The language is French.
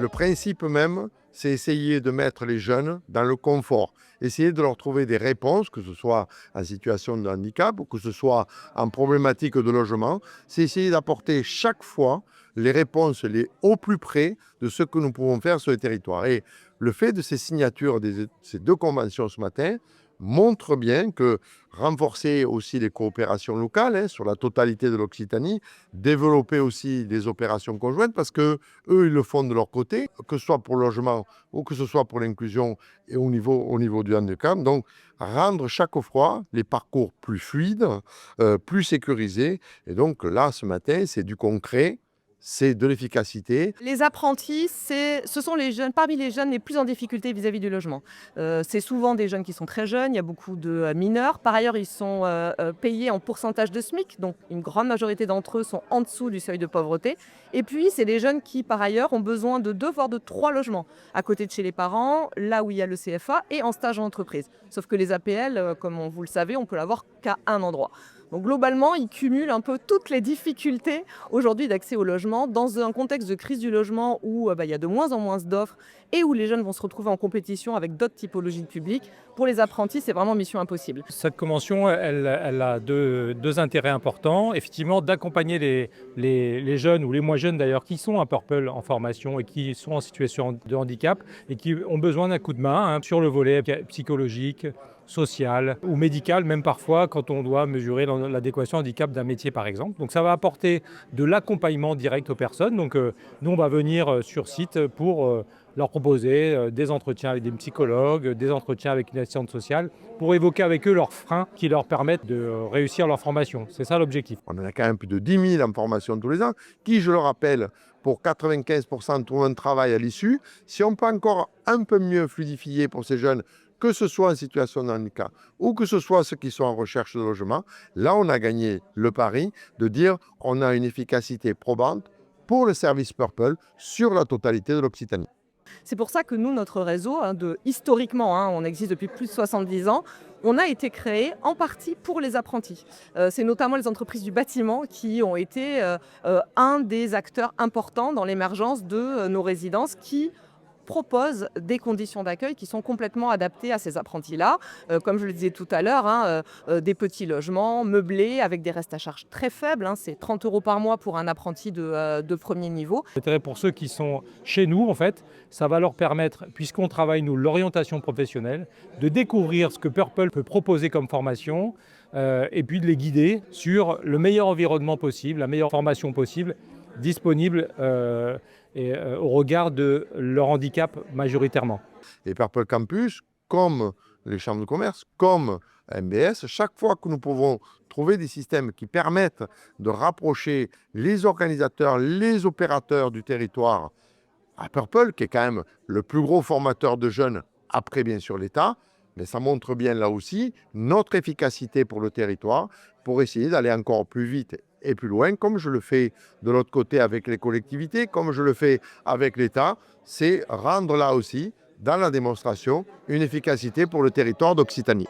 Le principe même, c'est essayer de mettre les jeunes dans le confort, essayer de leur trouver des réponses, que ce soit en situation de handicap ou que ce soit en problématique de logement. C'est essayer d'apporter chaque fois les réponses au plus près de ce que nous pouvons faire sur le territoire. Et le fait de ces signatures de ces deux conventions ce matin montre bien que renforcer aussi les coopérations locales sur la totalité de l'Occitanie, développer aussi des opérations conjointes parce que eux, ils le font de leur côté, que ce soit pour le logement ou que ce soit pour l'inclusion et au niveau du handicap. Donc, rendre chaque fois les parcours plus fluides, plus sécurisés. Et donc là, ce matin, c'est du concret, c'est de l'efficacité. Les apprentis, ce sont les jeunes, parmi les jeunes les plus en difficulté vis-à-vis du logement. C'est souvent des jeunes qui sont très jeunes, il y a beaucoup de mineurs. Par ailleurs, ils sont payés en pourcentage de SMIC, donc une grande majorité d'entre eux sont en dessous du seuil de pauvreté. Et puis, c'est des jeunes qui, par ailleurs, ont besoin de 2 voire de 3 logements, à côté de chez les parents, là où il y a le CFA, et en stage en entreprise. Sauf que les APL, comme vous le savez, on peut l'avoir qu'à un endroit. Donc globalement, ils cumulent un peu toutes les difficultés aujourd'hui d'accès au logement dans un contexte de crise du logement où il y a de moins en moins d'offres et où les jeunes vont se retrouver en compétition avec d'autres typologies de publics. Pour les apprentis, c'est vraiment mission impossible. Cette convention, elle a deux intérêts importants. Effectivement, d'accompagner les jeunes, ou les moins jeunes d'ailleurs, qui sont à Purple en formation et qui sont en situation de handicap et qui ont besoin d'un coup de main sur le volet psychologique, social ou médical, même parfois quand on doit mesurer l'adéquation handicap d'un métier par exemple. Donc ça va apporter de l'accompagnement direct aux personnes. Donc nous on va venir sur site pour leur proposer des entretiens avec des psychologues, des entretiens avec une assistante sociale pour évoquer avec eux leurs freins qui leur permettent de réussir leur formation. C'est ça l'objectif. On en a quand même plus de 10 000 en formation tous les ans, qui, je le rappelle, pour 95% trouvent un travail à l'issue. Si on peut encore un peu mieux fluidifier pour ces jeunes, que ce soit en situation de handicap ou que ce soit ceux qui sont en recherche de logement, là on a gagné le pari de dire on a une efficacité probante pour le service Purple sur la totalité de l'Occitanie. C'est pour ça que nous, notre réseau, historiquement, on existe depuis plus de 70 ans, on a été créé en partie pour les apprentis. C'est notamment les entreprises du bâtiment qui ont été un des acteurs importants dans l'émergence de nos résidences qui proposent des conditions d'accueil qui sont complètement adaptées à ces apprentis-là. Comme je le disais tout à l'heure, des petits logements meublés avec des restes à charge très faibles. C'est 30 € par mois pour un apprenti de premier niveau. L'intérêt pour ceux qui sont chez nous, en fait, ça va leur permettre, puisqu'on travaille, nous, l'orientation professionnelle, de découvrir ce que Purple peut proposer comme formation et puis de les guider sur le meilleur environnement possible, la meilleure formation possible, disponible au regard de leur handicap majoritairement. Et Purple Campus, comme les chambres de commerce, comme MBS, chaque fois que nous pouvons trouver des systèmes qui permettent de rapprocher les organisateurs, les opérateurs du territoire à Purple, qui est quand même le plus gros formateur de jeunes, après bien sûr l'État, mais ça montre bien là aussi notre efficacité pour le territoire, pour essayer d'aller encore plus vite et plus loin, comme je le fais de l'autre côté avec les collectivités, comme je le fais avec l'État, c'est rendre là aussi, dans la démonstration, une efficacité pour le territoire d'Occitanie.